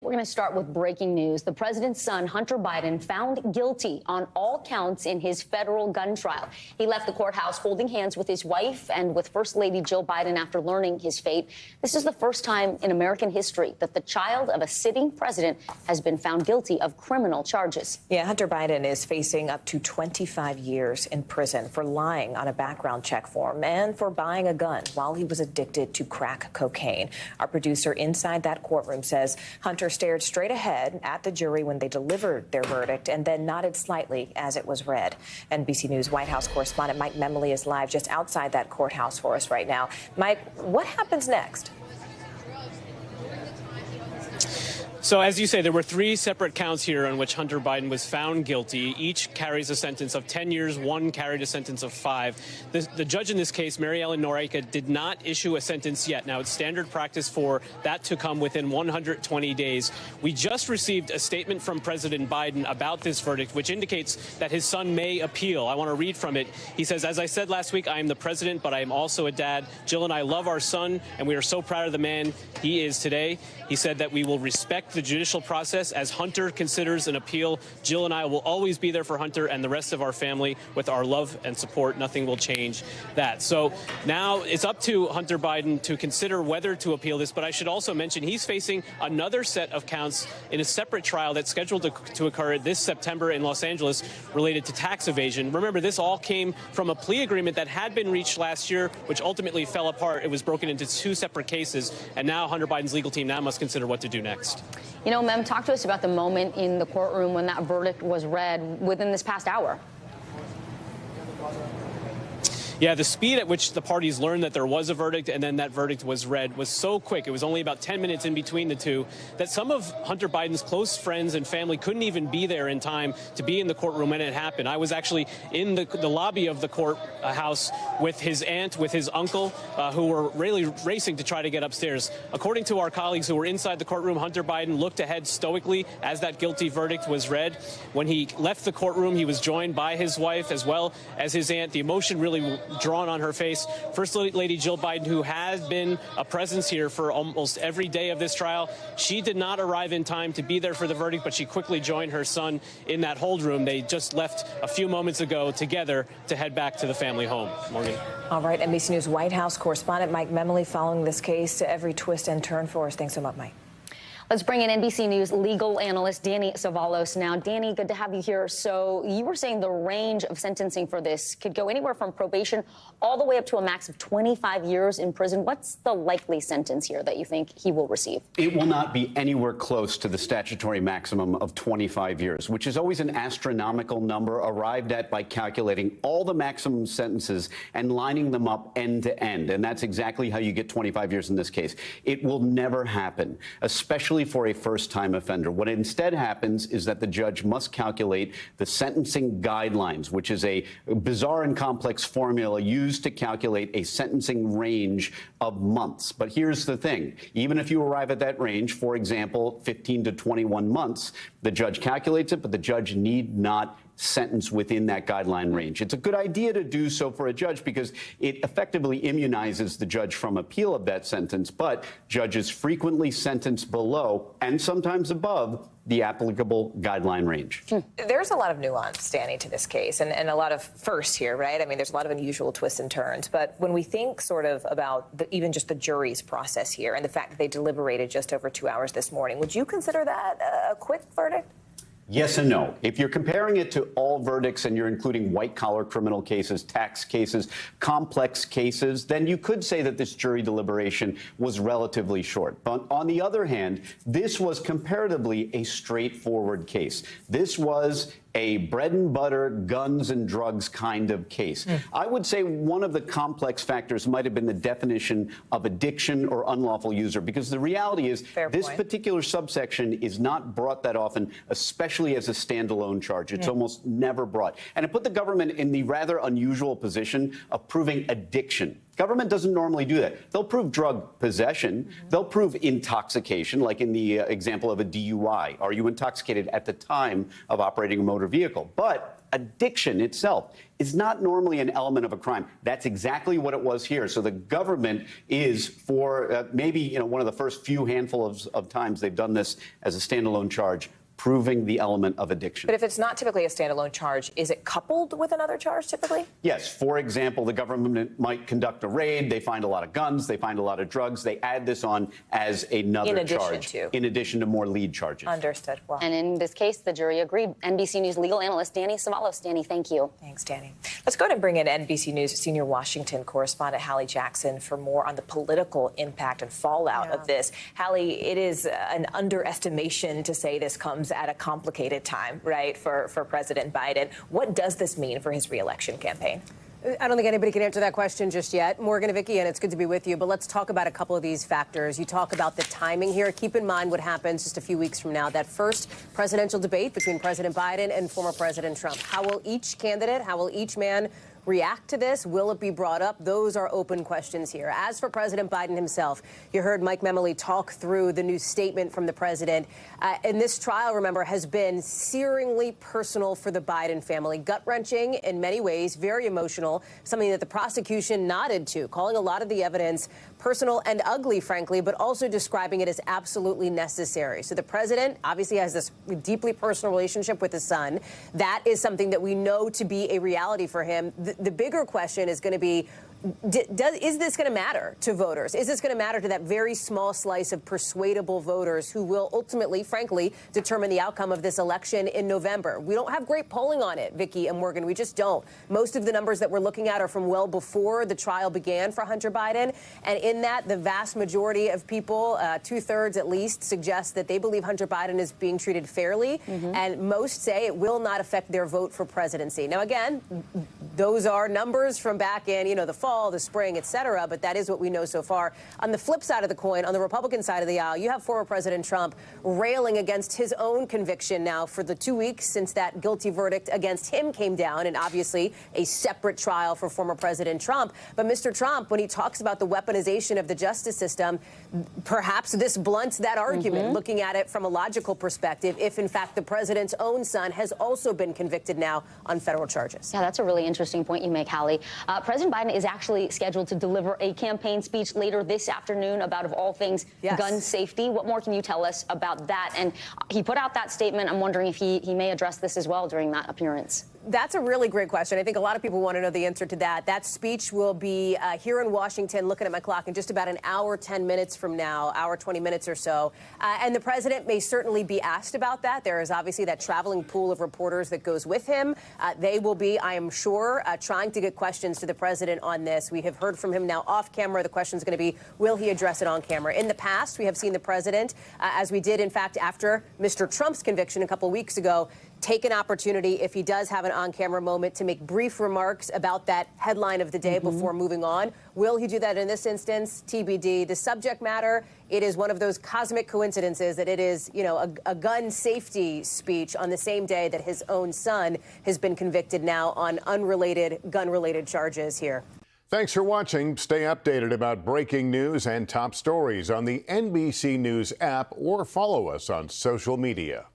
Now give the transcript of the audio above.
We're going to start with breaking news. The president's son, Hunter Biden, found guilty on all counts in his federal gun trial. He left the courthouse holding hands with his wife and with First Lady Jill Biden after learning his fate. This is the first time in American history that the child of a sitting president has been found guilty of criminal charges. Yeah, Hunter Biden is facing up to 25 years in prison for lying on a background check form and for buying a gun while he was addicted to crack cocaine. Our producer inside that courtroom says Hunter stared straight ahead at the jury when they delivered their verdict and then nodded slightly as it was read. NBC News White House correspondent Mike Memley is live just outside that courthouse for us right now. Mike, what happens next? So, as you say, there were three separate counts here on which Hunter Biden was found guilty. Each carries a sentence of 10 years. One carried a sentence of 5. The judge in this case, Mary Ellen Noreika, did not issue a sentence yet. Now, it's standard practice for that to come within 120 days. We just received a statement from President Biden about this verdict, which indicates that his son may appeal. I want to read from it. He says, "As I said last week, I am the president, but I am also a dad. Jill and I love our son, and we are so proud of the man he is today." He said that we will respect the judicial process as Hunter considers an appeal. Jill and I will always be there for Hunter and the rest of our family with our love and support. Nothing will change that. So now it's up to Hunter Biden to consider whether to appeal this. But I should also mention he's facing another set of counts in a separate trial that's scheduled to occur this September in Los Angeles related to tax evasion. Remember, this all came from a plea agreement that had been reached last year, which ultimately fell apart. It was broken into 2 separate cases. And now Hunter Biden's legal team now must consider what to do next. You know, Mem, talk to us about the moment in the courtroom when that verdict was read within this past hour. Yeah, the speed at which the parties learned that there was a verdict and then that verdict was read was so quick. It was only about 10 minutes in between the two that some of Hunter Biden's close friends and family couldn't even be there in time to be in the courtroom when it happened. I was actually in the lobby of the courthouse with his aunt, with his uncle, who were really racing to try to get upstairs. According to our colleagues who were inside the courtroom, Hunter Biden looked ahead stoically as that guilty verdict was read. When he left the courtroom, he was joined by his wife as well as his aunt. The emotion really drawn on her face. First Lady Jill Biden, who has been a presence here for almost every day of this trial, she did not arrive in time to be there for the verdict, but she quickly joined her son in that hold room. They just left a few moments ago together to head back to the family home. Morgan. All right, NBC News White House correspondent Mike Memley following this case to every twist and turn for us. Thanks so much, Mike. Let's bring in NBC News legal analyst Danny Savalos now. Danny, good to have you here. So you were saying the range of sentencing for this could go anywhere from probation all the way up to a max of 25 years in prison. What's the likely sentence here that you think he will receive? It will not be anywhere close to the statutory maximum of 25 years, which is always an astronomical number arrived at by calculating all the maximum sentences and lining them up end to end. And that's exactly how you get 25 years in this case. It will never happen, especially for a first-time offender. What instead happens is that the judge must calculate the sentencing guidelines, which is a bizarre and complex formula used to calculate a sentencing range of months. But here's the thing. Even if you arrive at that range, for example, 15 to 21 months, the judge calculates it, but the judge need not sentence within that guideline range. It's a good idea to do so for a judge because it effectively immunizes the judge from appeal of that sentence, but judges frequently sentence below and sometimes above the applicable guideline range. There's a lot of nuance, Danny, to this case and a lot of firsts here, right? I mean, there's a lot of unusual twists and turns. But when we think sort of about even just the jury's process here and the fact that they deliberated just over 2 hours this morning, would you consider that a quick verdict? Yes and no. If you're comparing it to all verdicts and you're including white-collar criminal cases, tax cases, complex cases, then you could say that this jury deliberation was relatively short. But on the other hand, this was comparatively a straightforward case. This was a bread and butter, guns and drugs kind of case. I would say one of the complex factors might have been the definition of addiction or unlawful user, because the reality is this particular subsection is not brought that often, especially as a standalone charge. It's almost never brought. And it put the government in the rather unusual position of proving addiction Government doesn't normally do that. They'll prove drug possession. They'll prove intoxication, like in the example of a DUI. Are you intoxicated at the time of operating a motor vehicle? But addiction itself is not normally an element of a crime. That's exactly what it was here. So the government is, for maybe one of the first few handful of times they've done this as a standalone charge, proving the element of addiction. But if it's not typically a standalone charge, is it coupled with another charge typically? Yes. For example, the government might conduct a raid. They find a lot of guns. They find a lot of drugs. They add this on as another charge. In addition to more lead charges. Understood. Well, and in this case, the jury agreed. NBC News legal analyst Danny Savalos. Danny, thank you. Thanks, Danny. Let's go ahead and bring in NBC News senior Washington correspondent Hallie Jackson for more on the political impact and fallout of this. Hallie, it is an underestimation to say this comes at a complicated time, right, for President Biden. What does this mean for his re-election campaign? I don't think anybody can answer that question just yet. Morgan and Vicky, and it's good to be with you, but let's talk about a couple of these factors. You talk about the timing here. Keep in mind what happens just a few weeks from now, that first presidential debate between President Biden and former President Trump. How will each candidate, how will each man react to this? Will it be brought up? Those are open questions here. As for President Biden himself, you heard Mike Memoli talk through the new statement from the president. And this trial, remember, has been searingly personal for the Biden family. Gut-wrenching in many ways, very emotional, something that the prosecution nodded to, calling a lot of the evidence personal and ugly, frankly, but also describing it as absolutely necessary. So the president obviously has this deeply personal relationship with his son. That is something that we know to be a reality for him. The bigger question is going to be, is this going to matter to voters? Is this going to matter to that very small slice of persuadable voters who will ultimately, frankly, determine the outcome of this election in November? We don't have great polling on it, Vicky and Morgan. We just don't. Most of the numbers that we're looking at are from well before the trial began for Hunter Biden. And in that, the vast majority of people, 2/3 at least, suggest that they believe Hunter Biden is being treated fairly. And most say it will not affect their vote for presidency. Now, again, those are numbers from back in, the fall, the spring, et cetera, but that is what we know so far. On the flip side of the coin, on the Republican side of the aisle, you have former President Trump railing against his own conviction now for the 2 weeks since that guilty verdict against him came down, and obviously a separate trial for former President Trump. But Mr. Trump, when he talks about the weaponization of the justice system, perhaps this blunts that argument, looking at it from a logical perspective, if in fact the president's own son has also been convicted now on federal charges. Yeah, that's a really interesting point you make, Hallie. President Biden is actually scheduled to deliver a campaign speech later this afternoon about, of all things, gun safety. What more can you tell us about that? And he put out that statement. I'm wondering if he may address this as well during that appearance. That's a really great question. I think a lot of people want to know the answer to that. That speech will be here in Washington, looking at my clock, in just about an hour, 10 minutes from now, hour, 20 minutes or so. And the president may certainly be asked about that. There is obviously that traveling pool of reporters that goes with him. They will be, I am sure, trying to get questions to the president on this. We have heard from him now off camera. The question is going to be, will he address it on camera? In the past, we have seen the president, as we did, in fact, after Mr. Trump's conviction a couple weeks ago, take an opportunity, if he does have an on-camera moment, to make brief remarks about that headline of the day before moving on. Will he do that in this instance? TBD. The subject matter, it is one of those cosmic coincidences that it is, a gun safety speech on the same day that his own son has been convicted now on unrelated gun-related charges here. Thanks for watching. Stay updated about breaking news and top stories on the NBC News app or follow us on social media.